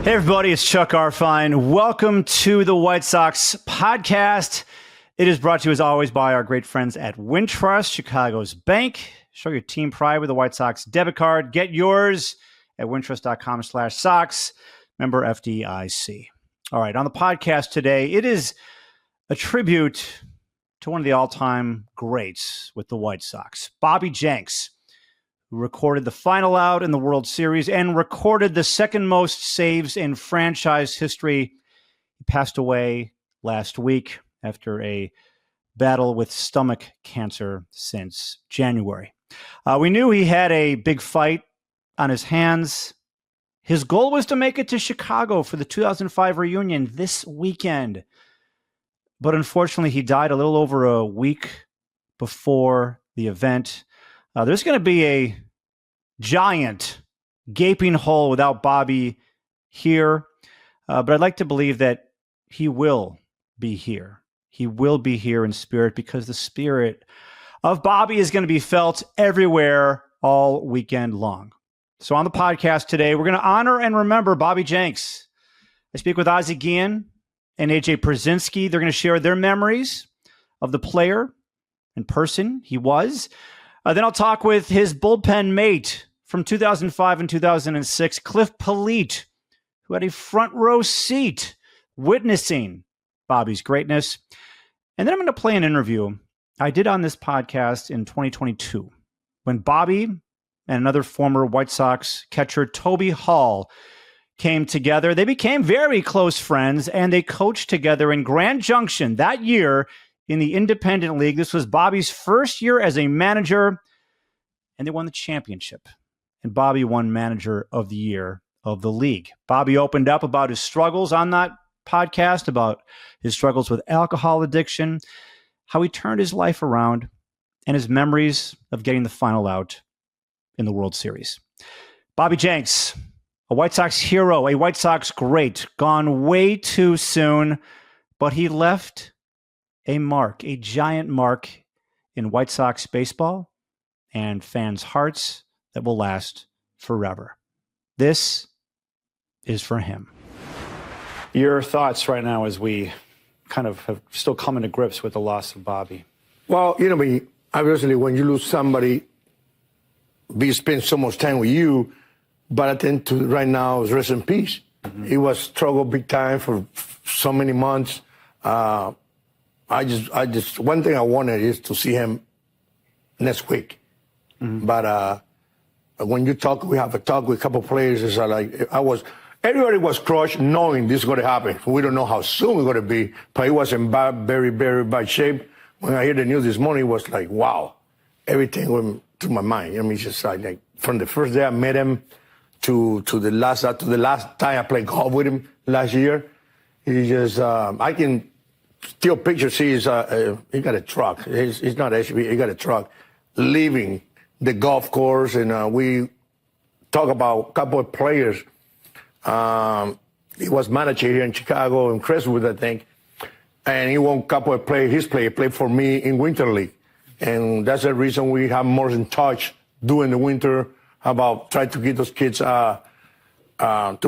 Hey everybody, it's 𝗪𝗏. Welcome to the White Sox podcast. It is brought to you as always by our great friends at Wintrust, Chicago's bank. Show your team pride with the White Sox debit card. Get yours at wintrust.com/Sox. Member FDIC. All right, on the podcast today, it is a tribute to one of the all-time greats with the White Sox, Bobby Jenks, who recorded the final out in the World Series and recorded the second most saves in franchise history. He passed away last week after a battle with stomach cancer since January. We knew he had a big fight on his hands. His goal was to make it to Chicago for the 2005 reunion this weekend. But unfortunately, he died a little over a week before the event. There's going to be a giant gaping hole without Bobby here. But I'd like to believe that he will be here. He will be here in spirit because the spirit of Bobby is going to be felt everywhere all weekend long. So on the podcast today, we're going to honor and remember Bobby Jenks. I speak with Ozzie Guillén and AJ Pierzynski. They're going to share their memories of the player and person he was. Then I'll talk with his bullpen mate from 2005 and 2006, Cliff Politte, who had a front row seat witnessing Bobby's greatness. And then I'm going to play an interview I did on this podcast in 2022 when Bobby and another former White Sox catcher, 𝗵𝗶𝘃 came together. They became very close friends, and they coached together in Grand Junction that year in the Independent League. This was Bobby's first year as a manager, and they won the championship. And Bobby won Manager of the Year of the league. Bobby opened up about his struggles on that podcast, about his struggles with alcohol addiction, how he turned his life around, and his memories of getting the final out in the World Series. Bobby Jenks, a White Sox hero, a White Sox great, gone way too soon, but he left a mark, a giant mark in White Sox baseball and fans' hearts that will last forever. This is for him. Your thoughts right now as we kind of have still coming to grips with the loss of Bobby? Well, obviously when you lose somebody, we spend so much time with you, but I think right now is rest in peace. Mm-hmm. He was struggled big time for so many months. I just one thing I wanted is to see him next week. Mm-hmm. But when you talk, we have a talk with a couple of players. It's like everybody was crushed knowing this is going to happen. We don't know how soon it's going to be, but he was in very, very bad shape. When I heard the news this morning, it was like, wow, everything went through my mind. It's just like from the first day I met him to the last time I played golf with him last year, he just I can still picture. He got a truck. He's not SUV. He got a truck leaving the golf course, and we talk about a couple of players. He was manager here in Chicago, in Crestwood, I think, and he won a couple of players. His player played for me in Winter League, and that's the reason we have more in touch during the winter about trying to get those kids to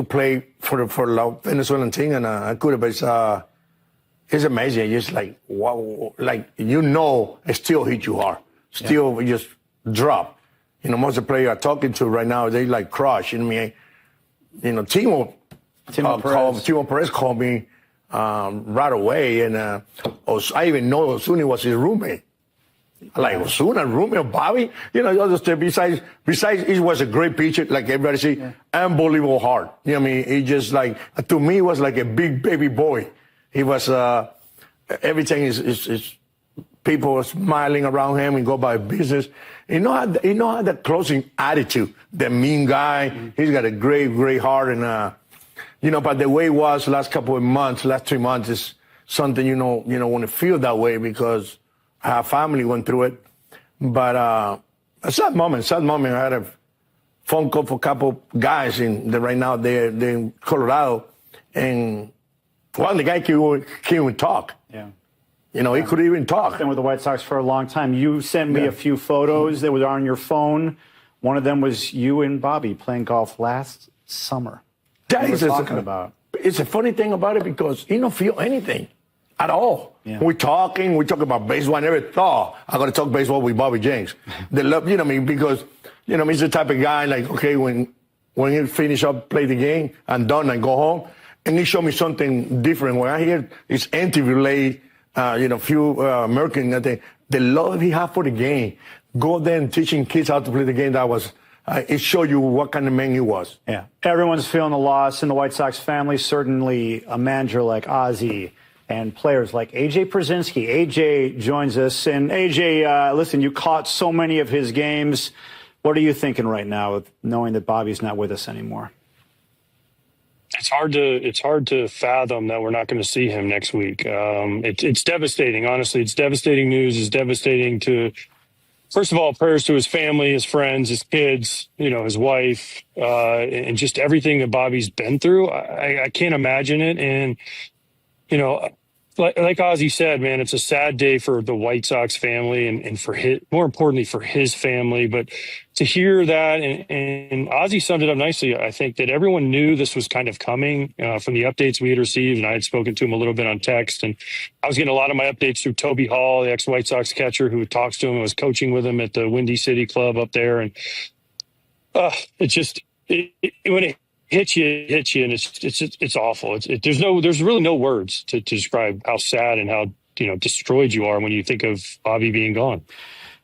play for the Venezuelan team, and I could have. It's amazing. It's like wow, it still hit you hard, still just drop. Most of the players I'm talking to right now, they like crush. Timo Perez called me right away, and I even know Ozuna was his roommate. Like Ozuna, roommate of Bobby. Besides, he was a great pitcher, like everybody say, unbelievable heart. He just to me, was like a big baby boy. He was everything is people were smiling around him and go by business. He had that closing attitude, the mean guy. Mm-hmm. He's got a great heart, and but the way it was last 3 months is something want to feel that way because our family went through it. But a sad moment. I had a phone call for a couple guys right now they're in Colorado, and the guy can't even talk. Yeah. He could even talk. Been with the White Sox for a long time. You sent me a few photos that were on your phone. One of them was you and Bobby playing golf last summer. That is talking about. It's a funny thing about it because he don't feel anything at all. Yeah. We talk about baseball. I never thought I'm going to talk baseball with Bobby Jenks. They love, you know what I mean? Because, you know, he's the type of guy like, okay, when he finish up, play the game, I'm done, I go home. And he showed me something different. When I hear his anti-relay, few American, I think the love he had for the game, go there and teaching kids how to play the game, that was, it showed you what kind of man he was. Yeah. Everyone's feeling the loss in the White Sox family. Certainly a manager like Ozzie and players like Pierzynski. AJ joins us. And AJ, listen, you caught so many of his games. What are you thinking right now with knowing that Bobby's not with us anymore? It's hard to fathom that we're not going to see him next week. It's devastating. Honestly, it's devastating news. It's devastating to, first of all, prayers to his family, his friends, his kids, his wife, and just everything that Bobby's been through. I can't imagine it. And, like Ozzie said, man, it's a sad day for the White Sox family and for more importantly, for his family. But to hear that, and Ozzie summed it up nicely, I think that everyone knew this was kind of coming from the updates we had received. And I had spoken to him a little bit on text. And I was getting a lot of my updates through 𝗵𝗶𝗟𝗍𝗶, the ex-White Sox catcher who talks to him and was coaching with him at the 𝗵𝗶𝘀𝗶𝗍𝗀 club up there. And when it hits you, and it's awful. There's really no words to describe how sad and how destroyed you are when you think of Bobby being gone.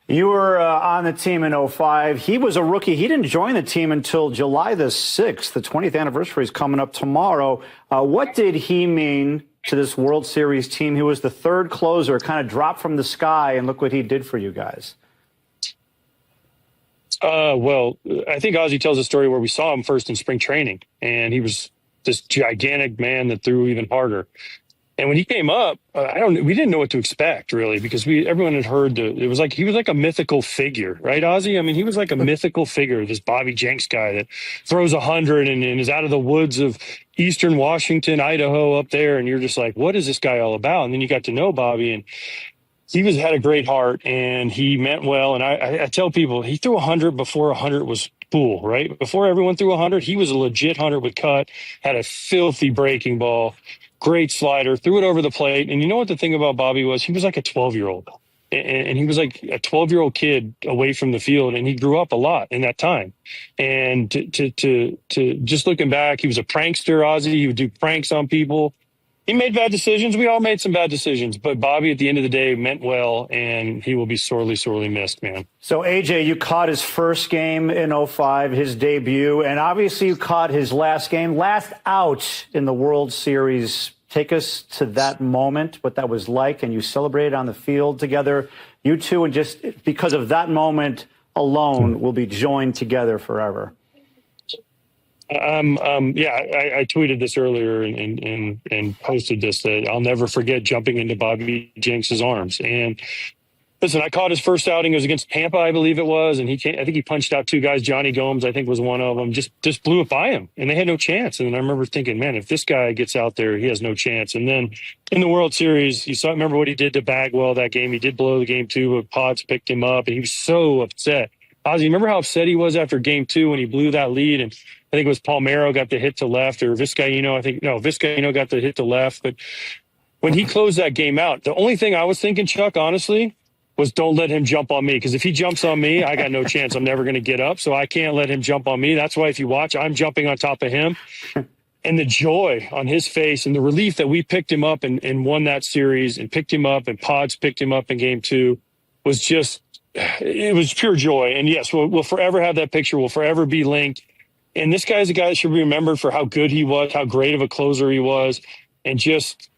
You were on the team in 2005. He was a rookie. He didn't join the team until July the 6th. The 20th anniversary is coming up tomorrow. What did he mean to this World Series team? He was the third closer, kind of dropped from the sky, and look what he did for you guys. Well, I think Ozzie tells a story where we saw him first in spring training, and he was this gigantic man that threw even harder. And when he came up, we didn't know what to expect really, because everyone had heard he was like a mythical figure, right, Ozzie? I mean, he was like a mythical figure, this Bobby Jenks guy that throws 100 and is out of the woods of Eastern Washington, Idaho up there. And you're just like, what is this guy all about? And then you got to know Bobby, and he had a great heart and he meant well. And I tell people he threw 100 before 100 was cool, right? Before everyone threw 100, he was a legit 100 with cut, had a filthy breaking ball, great slider, threw it over the plate. And you know what the thing about Bobby was? He was like a 12-year-old. And he was like a 12-year-old kid away from the field. And he grew up a lot in that time. And to just looking back, he was a prankster, Ozzie. He would do pranks on people. He made bad decisions. We all made some bad decisions, but Bobby at the end of the day meant well, and he will be sorely, sorely missed, man. So, AJ, you caught his first game in 2005, his debut, and obviously you caught his last game, last out in the World Series. Take us to that moment, what that was like, and you celebrated on the field together. You two, and just because of that moment alone, will be joined together forever. I tweeted this earlier and posted this, that I'll never forget jumping into Bobby Jenks' arms. And listen, I caught his first outing. It was against Tampa, I believe it was. And I think he punched out two guys. Johnny Gomes, I think, was one of them. Just blew it by him. And they had no chance. And I remember thinking, man, if this guy gets out there, he has no chance. And then in the World Series, remember what he did to Bagwell that game. He did blow the game too, but Pods picked him up. And he was so upset. Ozzie, remember how upset he was after game 2 when he blew that lead? And I think it was Palmeiro got the hit to left, or 𝗵𝗀𝗻𝗀 got the hit to left. But when he closed that game out, the only thing I was thinking, Chuck, honestly, was don't let him jump on me. Because if he jumps on me, I got no chance. I'm never going to get up. So I can't let him jump on me. That's why if you watch, I'm jumping on top of him. And the joy on his face and the relief that we picked him up and won that series and picked him up and Pods picked him up in game 2 was just, it was pure joy. And yes, we'll forever have that picture. We'll forever be linked. And this guy is a guy that should be remembered for how good he was, how great of a closer he was, and just,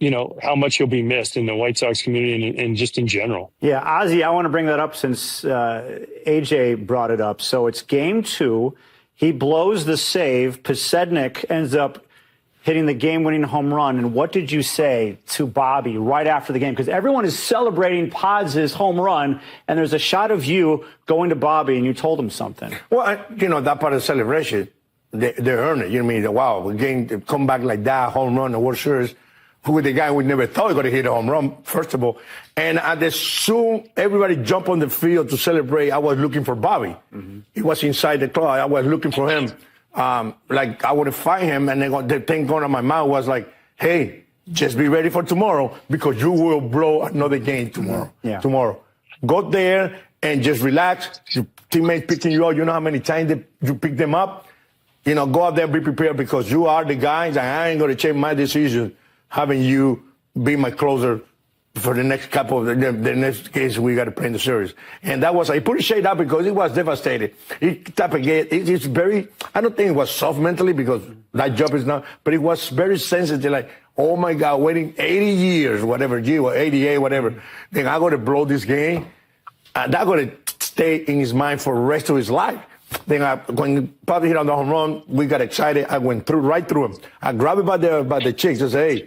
how much he'll be missed in the White Sox community and just in general. Yeah, Ozzie, I want to bring that up since AJ brought it up. So it's game 2. He blows the save. Pierzynski ends up hitting the game-winning home run. And what did you say to Bobby right after the game? Because everyone is celebrating Pods' home run, and there's a shot of you going to Bobby, and you told him something. Well, that part of the celebration, they earned it. You know what I mean? Wow, again, come back like that, home run, the World Series. Who was the guy we never thought was going to hit a home run, first of all. And as soon everybody jumped on the field to celebrate, I was looking for Bobby. Mm-hmm. He was inside the club. I was looking for him. like I would fight him, and then the thing going on my mouth was like, hey, just be ready for tomorrow because you will blow another game tomorrow. Yeah. Tomorrow. Go there and just relax. Your teammates picking you up. You know how many times you pick them up? You know, go out there, be prepared because you are the guys, and I ain't going to change my decision having you be my closer for the next couple of the next case we got to play in the series. And that was, I appreciate that because it was devastated. He type of game, it's very, I don't think it was soft mentally because that job is not, but it was very sensitive, like, oh my God, waiting 80 years, whatever, 88, whatever. Then I got to blow this game. And that got to stay in his mind for the rest of his life. Then when Bobby hit on the home run, we got excited. I went right through him. I grabbed him by the cheeks and said, hey,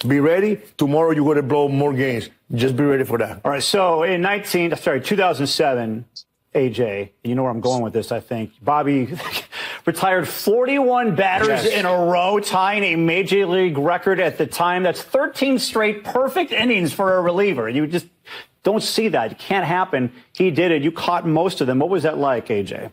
be ready. Tomorrow you're going to blow more games. Just be ready for that. All right. So in 2007, AJ, you know where I'm going with this, I think. Bobby retired 41 batters in a row, tying a major league record at the time. That's 13 straight perfect innings for a reliever. You just don't see that. It can't happen. He did it. You caught most of them. What was that like, AJ?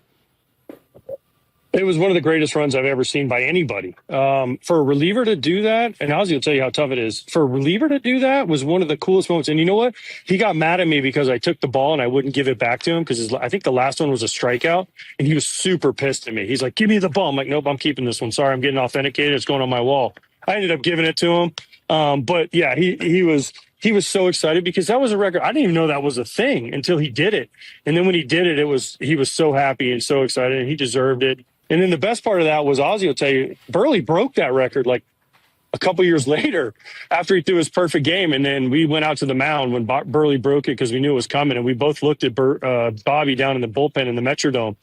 It was one of the greatest runs I've ever seen by anybody. For a reliever to do that, and Ozzie will tell you how tough it is, for a reliever to do that was one of the coolest moments. And you know what? He got mad at me because I took the ball and I wouldn't give it back to him because I think the last one was a strikeout, and he was super pissed at me. He's like, give me the ball. I'm like, nope, I'm keeping this one. Sorry, I'm getting authenticated. It's going on my wall. I ended up giving it to him. But, yeah, he was so excited because that was a record. I didn't even know that was a thing until he did it. And then when he did it, he was so happy and so excited, and he deserved it. And then the best part of that was Ozzie will tell you, Burley broke that record like a couple years later after he threw his perfect game. And then we went out to the mound when Burley broke it because we knew it was coming. And we both looked at Bobby down in the bullpen in the Metrodome.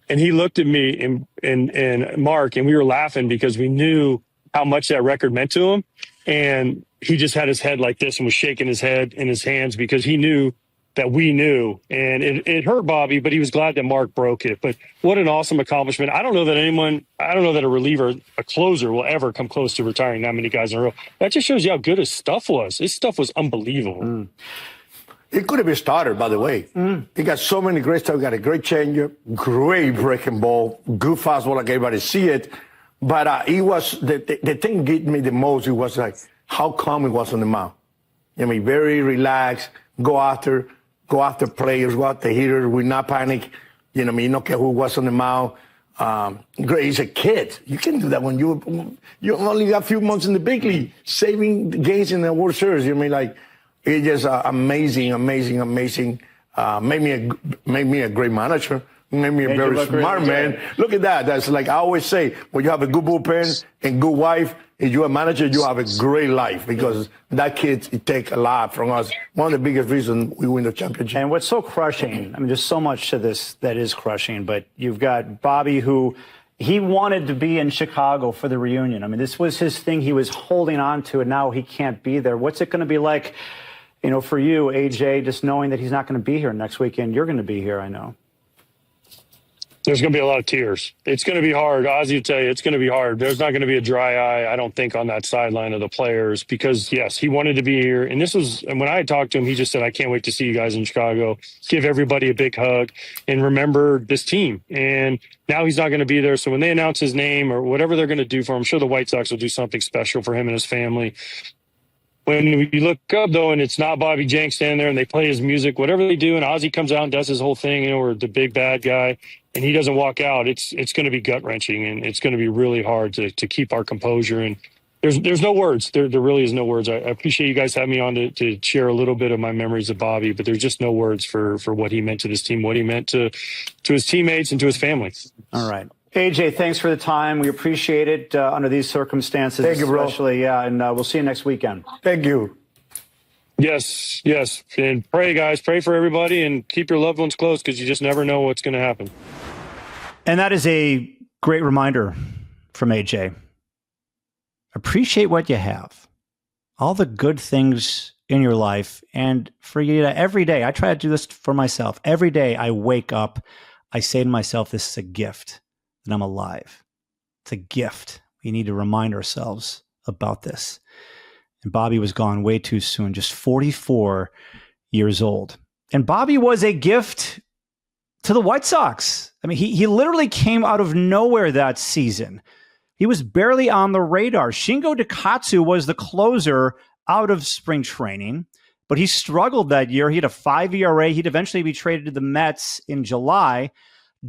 And he looked at me and Mark, and we were laughing because we knew how much that record meant to him. And he just had his head like this and was shaking his head in his hands because he knew that we knew, and it hurt Bobby, but he was glad that Mark broke it. But what an awesome accomplishment. I don't know that a reliever, a closer will ever come close to retiring that many guys in a row. That just shows you how good his stuff was. His stuff was unbelievable. It could have been starter, by the way. He got so many great stuff. He got a great changeup, great breaking ball, good fastball like everybody see it. But he was, the thing get me the most, it was like how calm he was on the mound. I mean, very relaxed, go after players, go after hitters, we not panic. You know what I mean? You don't care who was on the mound. Great. He's a kid. You can do that when you only got a few months in the big league, saving games in the World Series. You know what I mean? Like, it's just amazing. Made me a great manager. Made me a very smart man. Look at that. That's like I always say, when you have a good bullpen and good wife, and you're a manager, you have a great life because that kid, it take a lot from us. One of the biggest reasons we win the championship. And what's so crushing, I mean, there's so much to this that is crushing, but you've got Bobby who he wanted to be in Chicago for the reunion. I mean, this was his thing he was holding on to, and now he can't be there. What's it going to be like, you know, for you, AJ, just knowing that he's not going to be here next weekend? You're going to be here, I know. There's going to be a lot of tears. It's going to be hard. Ozzie will tell you, it's going to be hard. There's not going to be a dry eye, I don't think, on that sideline of the players because, yes, he wanted to be here. And when I had talked to him, he just said, I can't wait to see you guys in Chicago. Give everybody a big hug and remember this team. And now he's not going to be there. So when they announce his name or whatever they're going to do for him, I'm sure the White Sox will do something special for him and his family. When you look up, though, and it's not Bobby Jenks standing there and they play his music, whatever they do, and Ozzie comes out and does his whole thing, you know, or the big bad guy, and he doesn't walk out, it's going to be gut-wrenching, and it's going to be really hard to keep our composure. And there's no words. There really is no words. I appreciate you guys having me on to share a little bit of my memories of Bobby, but there's just no words for what he meant to this team, what he meant to his teammates and to his family. All right. AJ, thanks for the time. We appreciate it under these circumstances. Thank you, bro. Especially, yeah, and we'll see you next weekend. Thank you. Yes. And pray, guys. Pray for everybody and keep your loved ones close because you just never know what's going to happen. And that is a great reminder from AJ. Appreciate what you have. All the good things in your life. And for you to, every day, I try to do this for myself. Every day I wake up, I say to myself, this is a gift that I'm alive. It's a gift. We need to remind ourselves about this. And Bobby was gone way too soon, just 44 years old. And Bobby was a gift to the White Sox. I mean, he literally came out of nowhere that season. He was barely on the radar. Shingo Takatsu was the closer out of spring training, but he struggled that year. He had a 5 ERA. He'd eventually be traded to the Mets in July.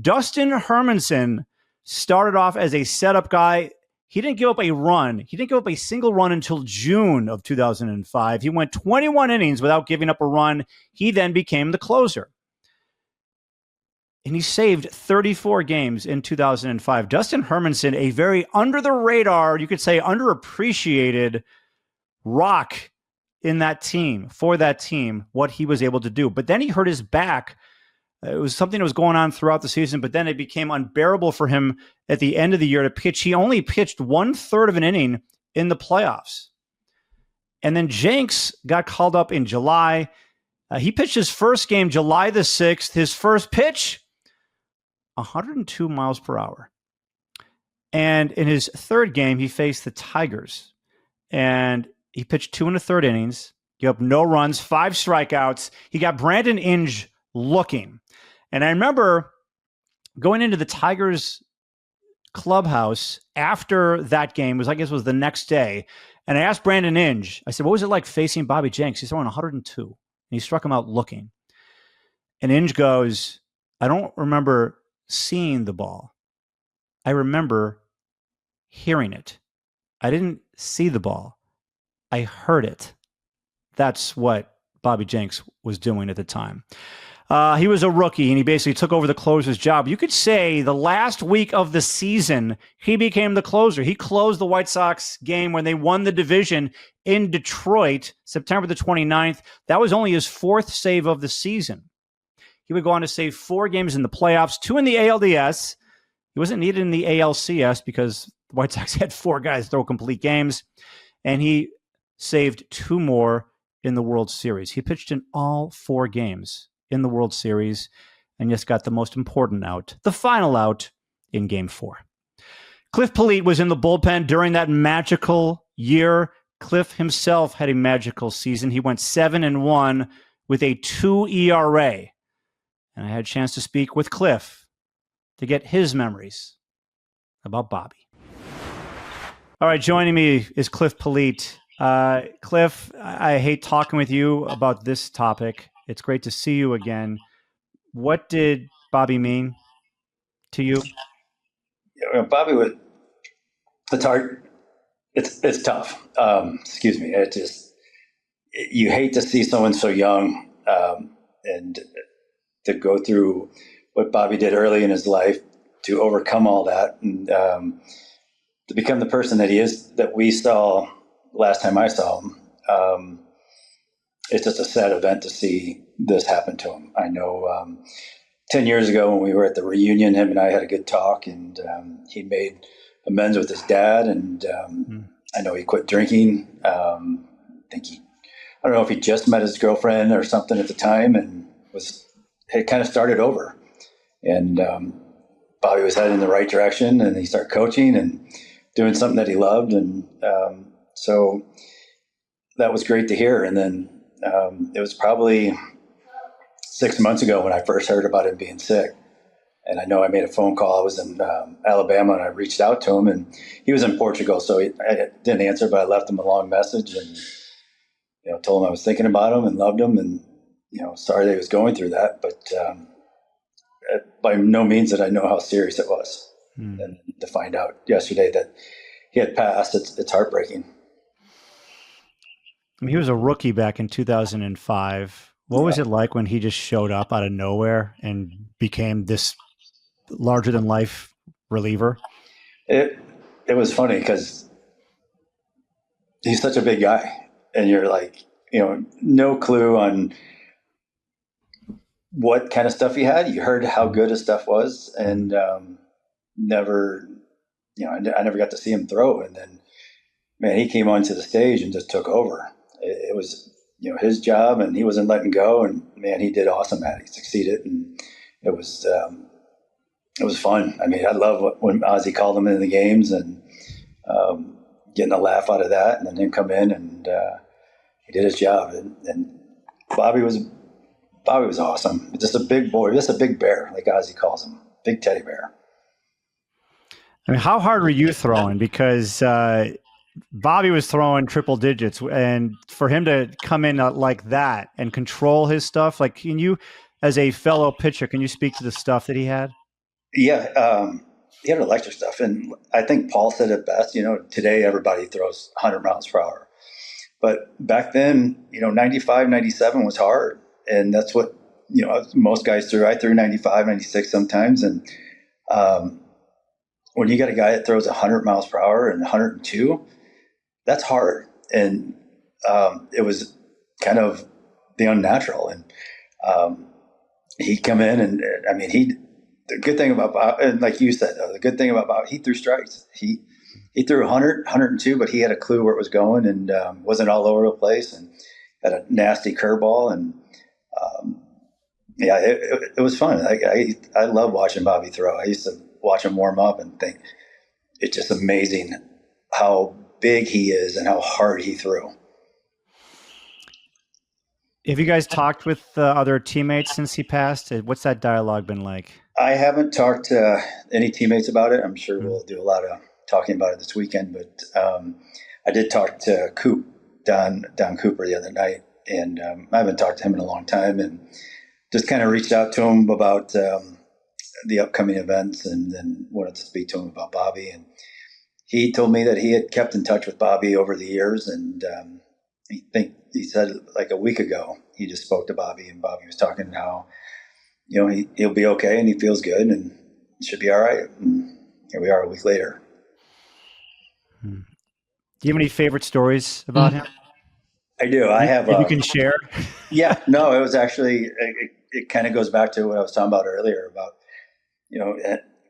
Dustin Hermanson started off as a setup guy. He didn't give up a run. He didn't give up a single run until June of 2005. He went 21 innings without giving up a run. He then became the closer. And he saved 34 games in 2005. Dustin Hermanson, a very under the radar, you could say underappreciated rock in that team, for that team, what he was able to do. But then he hurt his back. It was something that was going on throughout the season, but then it became unbearable for him at the end of the year to pitch. He only pitched 1/3 of an inning in the playoffs. And then Jenks got called up in July. He pitched his first game July the 6th. His first pitch, 102 miles per hour. And in his third game, he faced the Tigers. And he pitched 2 1/3 innings, gave up no runs, 5 strikeouts. He got Brandon Inge looking. And I remember going into the Tigers clubhouse after that game, I guess it was the next day, and I asked Brandon Inge, I said, what was it like facing Bobby Jenks? He's throwing 102, and he struck him out looking. And Inge goes, I don't remember seeing the ball. I remember hearing it. I didn't see the ball. I heard it. That's what Bobby Jenks was doing at the time. He was a rookie, and he basically took over the closer's job. You could say the last week of the season, he became the closer. He closed the White Sox game when they won the division in Detroit, September the 29th. That was only his 4th save of the season. He would go on to save 4 games in the playoffs, 2 in the ALDS. He wasn't needed in the ALCS because the White Sox had 4 guys throw complete games, and he saved 2 more in the World Series. He pitched in all 4 games in the World Series and just got the most important out, the final out, in Game 4. Cliff Politte was in the bullpen during that magical year. Cliff himself had a magical season. He went 7-1 with a 2 ERA. And I had a chance to speak with Cliff to get his memories about Bobby. All right, joining me is Cliff Politte. Cliff, I hate talking with you about this topic. It's great to see you again. What did Bobby mean to you? Yeah, Bobby was. It's hard. It's tough. Excuse me. It just, you hate to see someone so young, and to go through what Bobby did early in his life to overcome all that, and to become the person that he is, that we saw last time I saw him. It's just a sad event to see this happen to him. I know 10 years ago when we were at the reunion, him and I had a good talk, and he made amends with his dad, and I know he quit drinking. I don't know if he just met his girlfriend or something at the time, and had kind of started over. And Bobby was heading in the right direction, and he started coaching and doing something that he loved, and so that was great to hear. And then it was probably 6 months ago when I first heard about him being sick. And I know I made a phone call. I was in Alabama, and I reached out to him, and he was in Portugal, so I didn't answer, but I left him a long message, and told him I was thinking about him and loved him, and sorry that he was going through that, but by no means did I know how serious it was. And to find out yesterday that he had passed, it's heartbreaking. I mean, he was a rookie back in 2005. What was it like when he just showed up out of nowhere and became this larger-than-life reliever? It was funny because he's such a big guy, and you're like, no clue on what kind of stuff he had. You heard how good his stuff was, and never, I never got to see him throw. And then, man, he came onto the stage and just took over. It was, his job, and he wasn't letting go. And man, he did awesome at it. He succeeded, and it was fun. I mean, I love when Ozzie called him into the games, and getting a laugh out of that, and then him come in, and he did his job. And Bobby was Bobby was awesome. Just a big boy, just a big bear, like Ozzie calls him, big teddy bear. I mean, how hard were you throwing? Because Bobby was throwing triple digits, and for him to come in like that and control his stuff, like, can you, as a fellow pitcher, can you speak to the stuff that he had? Yeah, he had electric stuff, and I think Paul said it best. Today everybody throws 100 miles per hour, but back then, 95, 97 was hard, and that's what most guys threw. I threw 95, 96 sometimes, and when you got a guy that throws 100 miles per hour and 102, that's hard. And it was kind of the unnatural. And he'd come in, and I mean, the good thing about Bob, and like you said, the good thing about Bob, he threw strikes. He threw 100, 102, but he had a clue where it was going, and wasn't all over the place, and had a nasty curveball. And it was fun. I love watching Bobby throw. I used to watch him warm up and think it's just amazing how big he is and how hard he threw. Have you guys talked with other teammates since he passed? What's that dialogue been like? I haven't talked to any teammates about it. I'm sure we'll do a lot of talking about it this weekend, but I did talk to Don Cooper the other night, and I haven't talked to him in a long time, and just kind of reached out to him about the upcoming events, and then wanted to speak to him about Bobby. And he told me that he had kept in touch with Bobby over the years, and he said like a week ago he just spoke to Bobby, and Bobby was talking how he'll be okay and he feels good and should be all right. And here we are a week later. Do you have any favorite stories about him? I do. I have. You can share. Yeah. No, it was actually. It kind of goes back to what I was talking about earlier about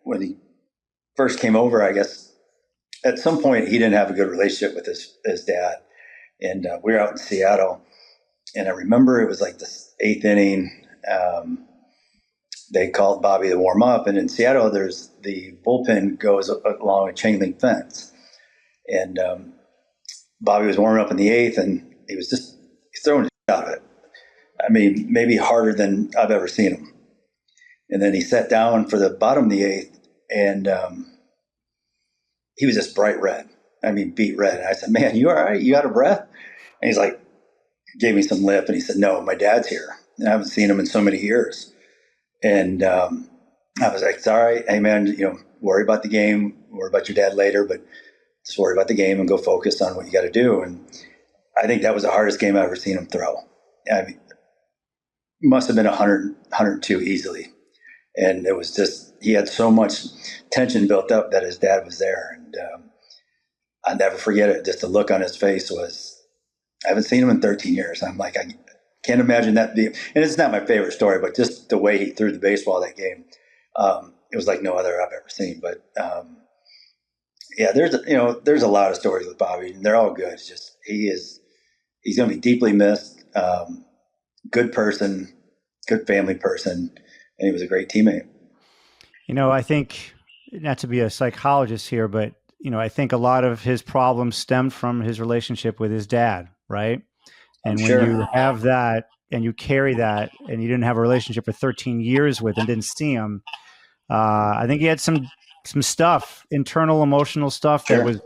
when he first came over. I guess at some point he didn't have a good relationship with his dad, and we were out in Seattle, and I remember it was like the 8th inning. They called Bobby to warm up, and in Seattle, there's the bullpen goes along a chain link fence, and Bobby was warming up in the 8th, and he's throwing the out of it. I mean, maybe harder than I've ever seen him. And then he sat down for the bottom of the 8th, and he was just bright red. I mean, beet red. And I said, "Man, you all right? You out of breath?" And he's like, gave me some lip, and he said, "No, my dad's here, and I haven't seen him in so many years." And I was like, "It's all right. Hey, man, worry about the game, worry about your dad later, but just worry about the game and go focus on what you got to do." And I think that was the hardest game I've ever seen him throw. I mean, must have been 100, 102 easily. And it was just, he had so much tension built up that his dad was there. And I'll never forget it. Just the look on his face was, I haven't seen him in 13 years. I'm like, I can't imagine that being, and it's not my favorite story, but just the way he threw the baseball that game, it was like no other I've ever seen. But yeah, there's a lot of stories with Bobby, and they're all good. It's just he's going to be deeply missed. Good person, good family person, and he was a great teammate. I think, not to be a psychologist here, but I think a lot of his problems stemmed from his relationship with his dad, right? And when you have that and you carry that, and you didn't have a relationship for 13 years with and didn't see him, I think he had some stuff, internal emotional stuff that was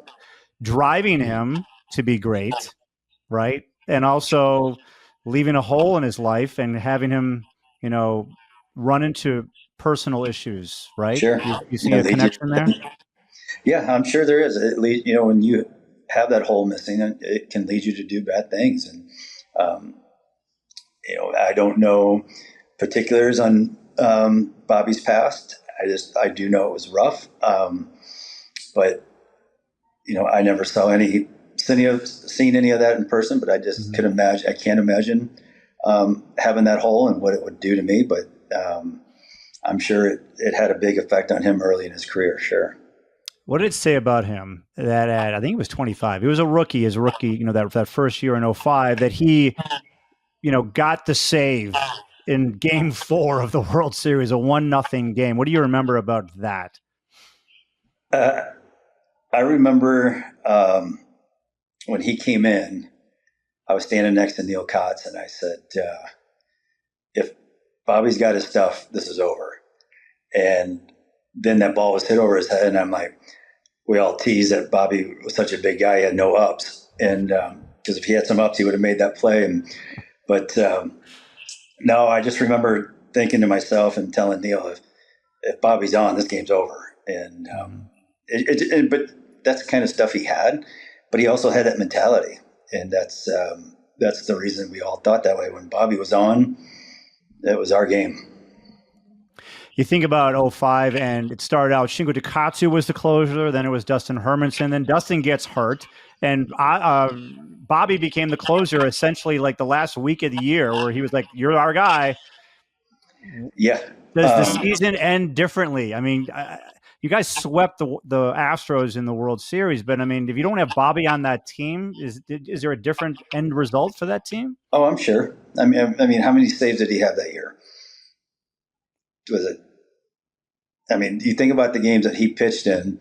driving him to be great, right? And also leaving a hole in his life and having him, run into personal issues, right? Sure. You see a connection there? Yeah, I'm sure there is. At least, when you have that hole missing, it can lead you to do bad things. And, I don't know particulars on Bobby's past. I do know it was rough. But, I never seen any of that in person, but I just I can't imagine having that hole and what it would do to me. But I'm sure it had a big effect on him early in his career. Sure. What did it say about him that I think he was 25? He was a rookie, that first year in 2005, that he, got the save in Game 4 of the World Series, a 1-0 game. What do you remember about that? I remember when he came in, I was standing next to 𝗵cie and I said, Bobby's got his stuff. This is over. And then that ball was hit over his head. And I'm like, we all teased that Bobby was such a big guy. He had no ups. And because if he had some ups, he would have made that play. But no, I just remember thinking to myself and telling Neil, if Bobby's on, this game's over. And but that's the kind of stuff he had. But he also had that mentality. And that's the reason we all thought that way. When Bobby was on, it was our game. You think about 2005, and it started out, Shingo Takatsu was the closer, then it was Dustin Hermanson, then Dustin gets hurt, and Bobby became the closer essentially like the last week of the year, where he was like, you're our guy. Yeah. Does the season end differently? I mean, you guys swept the Astros in the World Series, but I mean, if you don't have Bobby on that team, is there a different end result for that team? Oh, I'm sure. I mean, how many saves did he have that year? Was it? I mean, you think about the games that he pitched in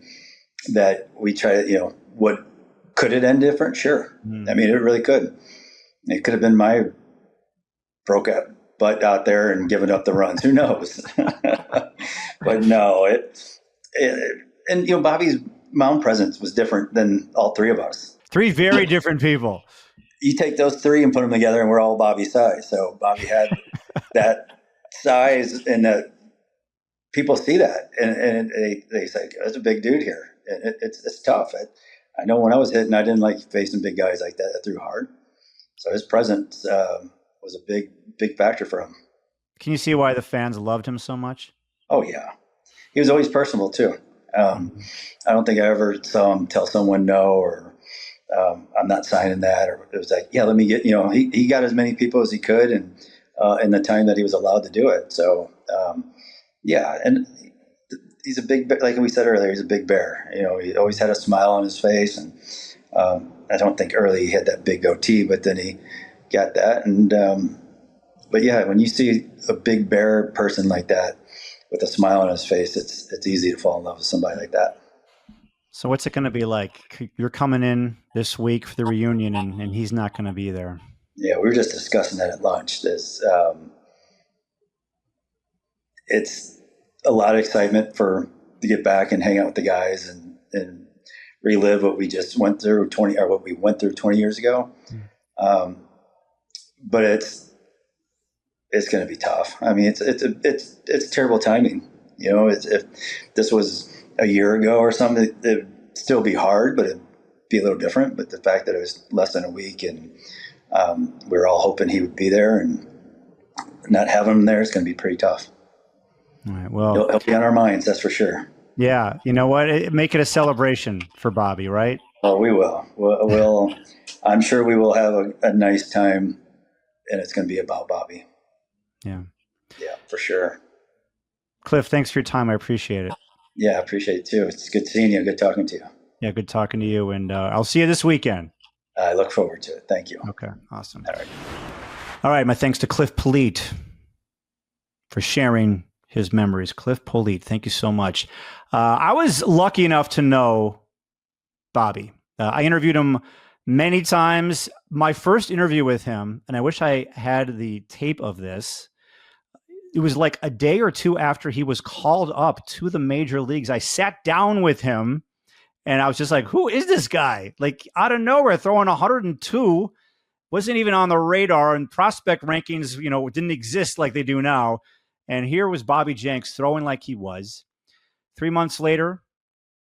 that we try to, what could it end different? Sure. I mean, it really could. It could have been my broke up butt out there and giving up the runs. Who knows? But no, and Bobby's mound presence was different than all three of us. Three very different people. You take those three and put them together, and we're all Bobby size. So Bobby had that size, and that people see that, and they say, "That's a big dude here," and it's tough. I know when I was hitting, I didn't like facing big guys like that. I threw hard, so his presence was a big factor for him. Can you see why the fans loved him so much? Oh yeah, he was always personable too. I don't think I ever saw him tell someone no, or I'm not signing that, or it was like, yeah, let me get. He got as many people as he could, and in the time that he was allowed to do it. So yeah, and he's a big, like we said earlier, he's a big bear. He always had a smile on his face, and I don't think early he had that big goatee, but then he got that. And but yeah, when you see a big bear person like that with a smile on his face, it's easy to fall in love with somebody like that. So what's it going to be like? You're coming in this week for the reunion, and he's not going to be there. Yeah, we were just discussing that at lunch. It's a lot of excitement to get back and hang out with the guys and relive what we just went through 20 years ago. But it's going to be tough. I mean, it's terrible timing. If this was a year ago or something, it'd still be hard, but it'd be a little different. But the fact that it was less than a week, and we were all hoping he would be there, and not having him there is going to be pretty tough. All right. Well, he'll be on our minds, that's for sure. Yeah. You know what? Make it a celebration for Bobby, right? Oh, we will. We'll I'm sure we will have a nice time, and it's going to be about Bobby. Yeah. Yeah, for sure. Cliff, thanks for your time. I appreciate it. Yeah, I appreciate it too. It's good seeing you. Good talking to you. Yeah, good talking to you. And I'll see you this weekend. I look forward to it. Thank you. Okay, awesome. All right. All right, my thanks to Cliff Politte for sharing his memories. Cliff Politte, thank you so much. I was lucky enough to know Bobby. I interviewed him many times. My first interview with him, and I wish I had the tape of this, it was like a day or two after he was called up to the major leagues. I sat down with him, and I was just like, who is this guy? Like, out of nowhere, throwing 102, wasn't even on the radar, and prospect rankings, didn't exist like they do now. And here was Bobby Jenks throwing like he was. 3 months later,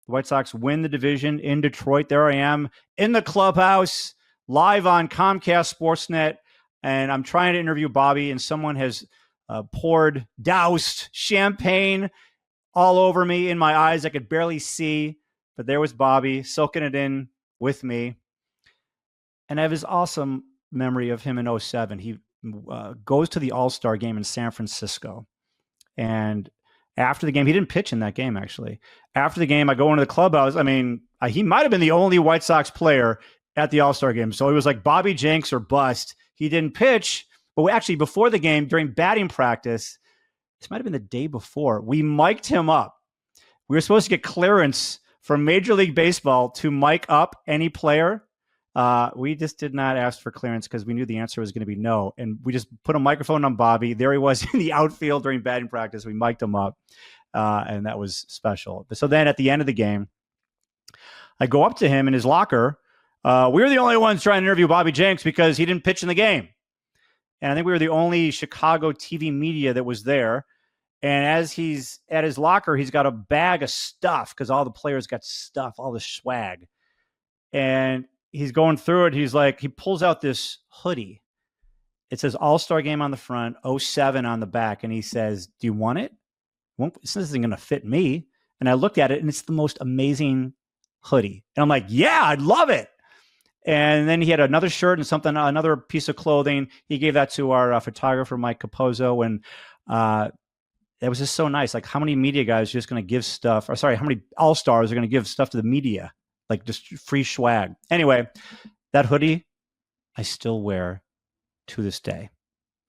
the White Sox win the division in Detroit. There I am in the clubhouse, live on Comcast Sportsnet, and I'm trying to interview Bobby, and someone has doused champagne all over me, in my eyes. I could barely see, but there was Bobby soaking it in with me. And I have this awesome memory of him in 2007. He goes to the All-Star game in San Francisco. And after the game, he didn't pitch in that game, actually. After the game, I go into the clubhouse. I mean, he might have been the only White Sox player at the All-Star game. So it was like Bobby Jenks or bust. He didn't pitch. But actually, before the game, during batting practice, this might have been the day before, we mic'd him up. We were supposed to get clearance from Major League Baseball to mic up any player We just did not ask for clearance because we knew the answer was going to be no. And we just put a microphone on Bobby. There he was in the outfield during batting practice. We mic'd him up, and that was special. So then at the end of the game, I go up to him in his locker. We were the only ones trying to interview Bobby Jenks because he didn't pitch in the game. And I think we were the only Chicago TV media that was there. And as he's at his locker, he's got a bag of stuff because all the players got stuff, all the swag. And he's going through it. He's like, he pulls out this hoodie. It says All-Star Game on the front, 07 on the back. And he says, do you want it? This isn't going to fit me. And I looked at it, and it's the most amazing hoodie. And I'm like, yeah, I'd love it. And then he had another shirt and something, another piece of clothing. He gave that to our photographer, 𝗵cie h𝗁𝗄𝗯. And it was just so nice. Like, how many media guys are just going to give stuff, or sorry, how many all-stars are going to give stuff to the media? Like, just free swag. Anyway, that hoodie, I still wear to this day.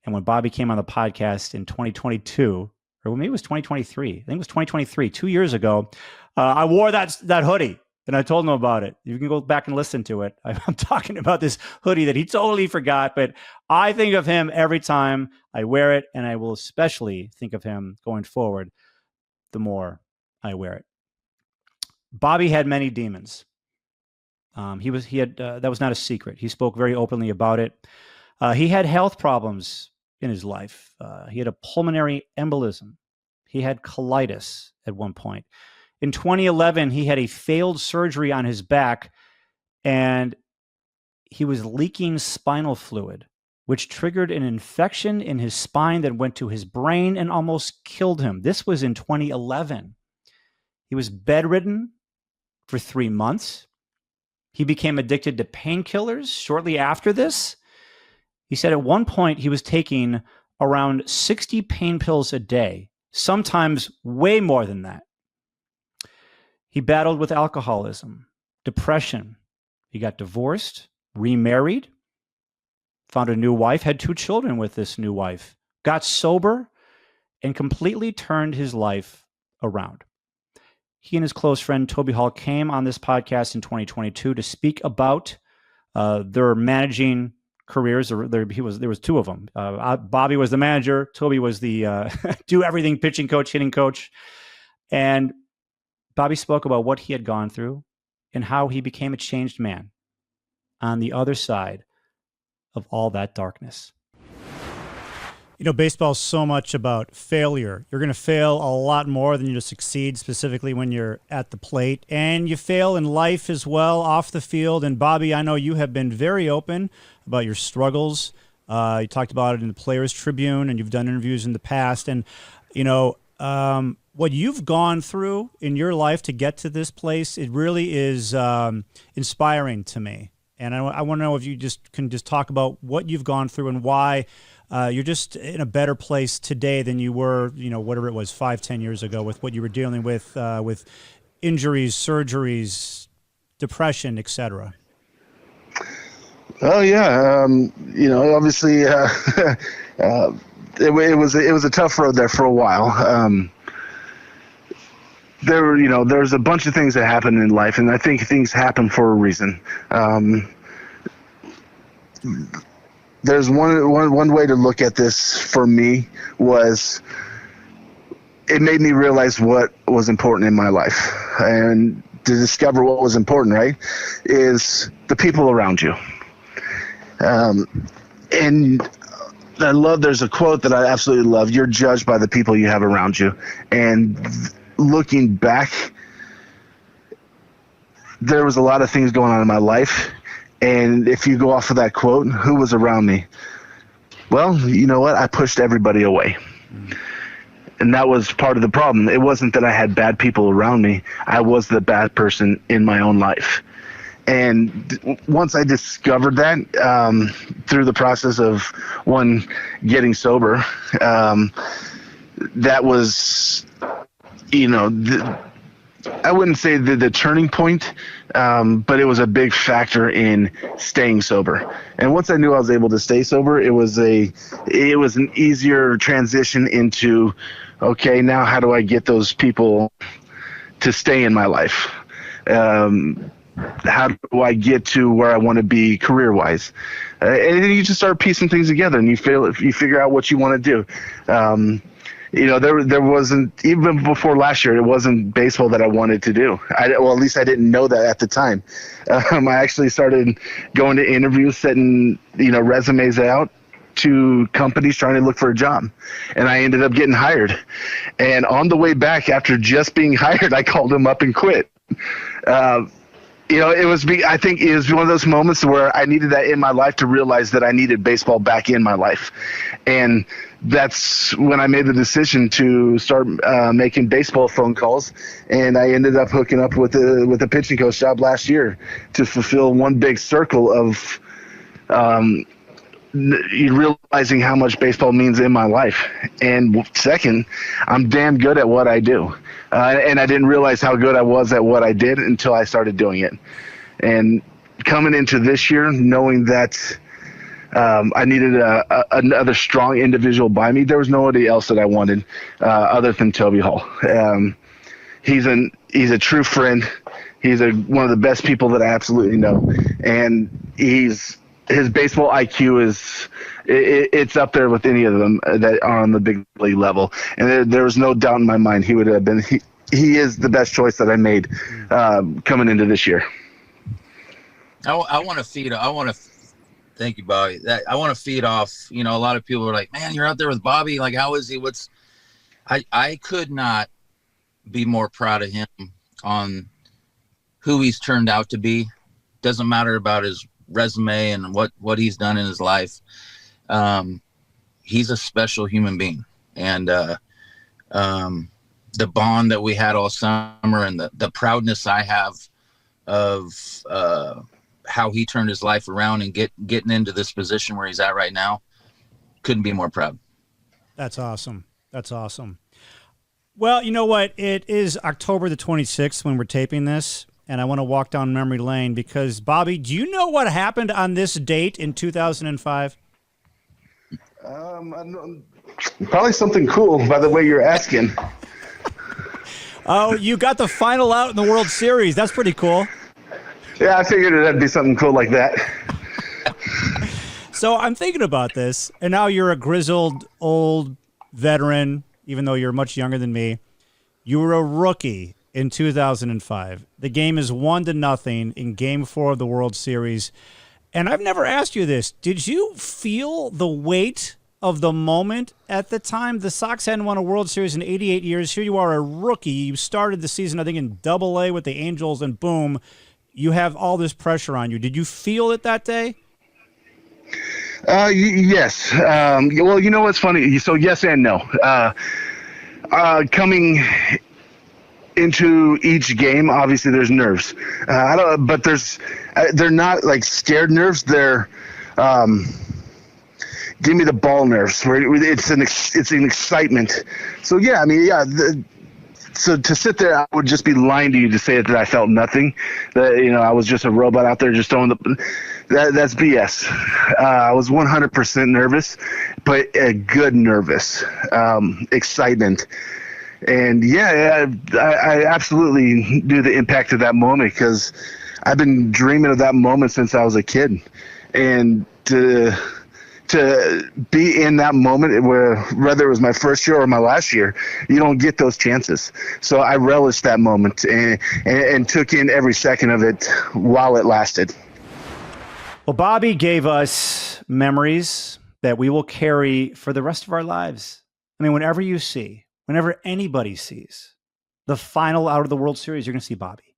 And when Bobby came on the podcast in 2022, or maybe it was 2023, I think it was 2023, 2 years ago, I wore that hoodie. And I told him about it. You can go back and listen to it. I'm talking about this hoodie that he totally forgot, but I think of him every time I wear it, and I will especially think of him going forward the more I wear it. Bobby had many demons. That was not a secret. He spoke very openly about it. He had health problems in his life. He had a pulmonary embolism. He had colitis at one point. In 2011, he had a failed surgery on his back, and he was leaking spinal fluid, which triggered an infection in his spine that went to his brain and almost killed him. This was in 2011. He was bedridden for 3 months. He became addicted to painkillers shortly after this. He said at one point he was taking around 60 pain pills a day, sometimes way more than that. He battled with alcoholism, depression. He got divorced, remarried, found a new wife, had 2 children with this new wife, got sober, and completely turned his life around. He and his close friend Toby Hall came on this podcast in 2022 to speak about their managing careers. There was 2 of them. Bobby was the manager. Toby was the do everything pitching coach, hitting coach. And Bobby spoke about what he had gone through and how he became a changed man on the other side of all that darkness. You know, baseball is so much about failure. You're going to fail a lot more than you succeed, specifically when you're at the plate. And you fail in life as well, off the field. And Bobby, I know you have been very open about your struggles. You talked about it in the Players Tribune, and you've done interviews in the past. And, you know, what you've gone through in your life to get to this place, it really is inspiring to me. And I want to know if you can talk about what you've gone through and why you're just in a better place today than you were, you know, whatever it was 5-10 years ago, with what you were dealing with injuries, surgeries, depression, etc. Oh yeah, you know, obviously it was a tough road there for a while. There's a bunch of things that happen in life, and I think things happen for a reason. There's one way to look at this for me was it made me realize what was important in my life, and to discover what was important, right, is the people around you. And I love, there's a quote that I absolutely love: you're judged by the people you have around you. And looking back, there was a lot of things going on in my life. And if you go off of that quote, who was around me? Well, you know what? I pushed everybody away. And that was part of the problem. It wasn't that I had bad people around me. I was the bad person in my own life. And once I discovered that, through the process of getting sober, that was, you know, I wouldn't say the turning point, but it was a big factor in staying sober. And once I knew I was able to stay sober, it was an easier transition into, okay, now how do I get those people to stay in my life? how do I get to where I want to be career wise? And then you just start piecing things together, and you figure out what you want to do. There wasn't, even before last year, it wasn't baseball that I wanted to do. At least I didn't know that at the time. I actually started going to interviews, setting, resumes out to companies trying to look for a job. And I ended up getting hired. And on the way back, after just being hired, I called him up and quit. I think it was one of those moments where I needed that in my life to realize that I needed baseball back in my life. And that's when I made the decision to start making baseball phone calls. And I ended up hooking up with a pitching coach job last year to fulfill one big circle of realizing how much baseball means in my life. And second, I'm damn good at what I do. And I didn't realize how good I was at what I did until I started doing it. And coming into this year, knowing that I needed another strong individual by me, there was nobody else that I wanted other than 𝗗𝗏𝗄𝗏. He's a true friend. He's one of the best people that I absolutely know. And his baseball IQ it's up there with any of them that are on the big league level. And there was no doubt in my mind he would have been. He is the best choice that I made coming into this year. I want to thank you, Bobby. I want to feed off. A lot of people are like, "Man, you're out there with Bobby. Like, how is he? I could not be more proud of him on who he's turned out to be. Doesn't matter about his resume and what he's done in his life. He's a special human being, and the bond that we had all summer and the proudness I have of how he turned his life around and getting into this position where he's at right now, couldn't be more proud. That's awesome. That's awesome. Well, you know what? It is October the 26th when we're taping this, and I want to walk down memory lane because, Bobby, do you know what happened on this date in 2005? Probably something cool by the way you're asking. Oh, you got the final out in the World Series. That's pretty cool. Yeah, I figured it'd be something cool like that. So I'm thinking about this, and now you're a grizzled old veteran, even though you're much younger than me. You were a rookie in 2005. The game is 1-0 in Game 4 of the World Series. And I've never asked you this. Did you feel the weight of the moment at the time? The Sox hadn't won a World Series in 88 years. Here you are, a rookie. You started the season, I think, in Double-A with the Angels, and boom, you have all this pressure on you. Did you feel it that day? Yes. Well, you know what's funny? So yes and no. Coming into each game, obviously there's nerves. But they're not like scared nerves. They're give me the ball nerves. Where it's an excitement. So yeah, I mean, yeah. So to sit there, I would just be lying to you to say that I felt nothing. That I was just a robot out there just throwing that's BS. I was 100% nervous, but a good nervous, excitement. And yeah, I absolutely knew the impact of that moment because I've been dreaming of that moment since I was a kid. And to be in that moment where whether it was my first year or my last year, you don't get those chances. So I relished that moment and took in every second of it while it lasted. Well, Bobby gave us memories that we will carry for the rest of our lives. I mean, whenever anybody sees the final out of the World Series, you're going to see Bobby.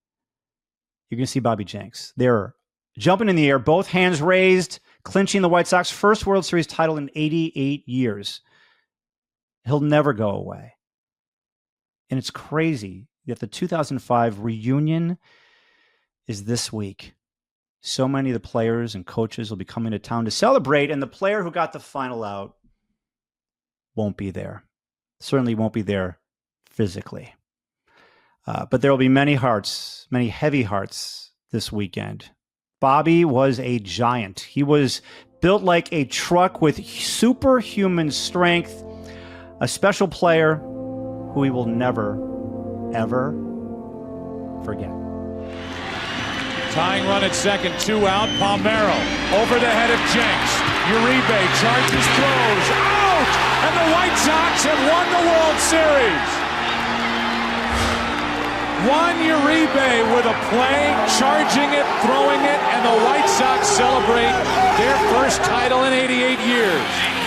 You're going to see Bobby Jenks. They're jumping in the air, both hands raised, clinching the White Sox first World Series title in 88 years. He'll never go away. And it's crazy that the 2005 reunion is this week. So many of the players and coaches will be coming to town to celebrate, and the player who got the final out won't be there. Certainly won't be there physically. But there will be many hearts, many heavy hearts this weekend. Bobby was a giant. He was built like a truck with superhuman strength, a special player who we will never, ever forget. Tying run at second, 2 out. Palmeiro over the head of Jenks. Uribe charges, throws, out! And the White Sox have won the World Series. Juan Uribe with a play, charging it, throwing it, and the White Sox celebrate their first title in 88 years.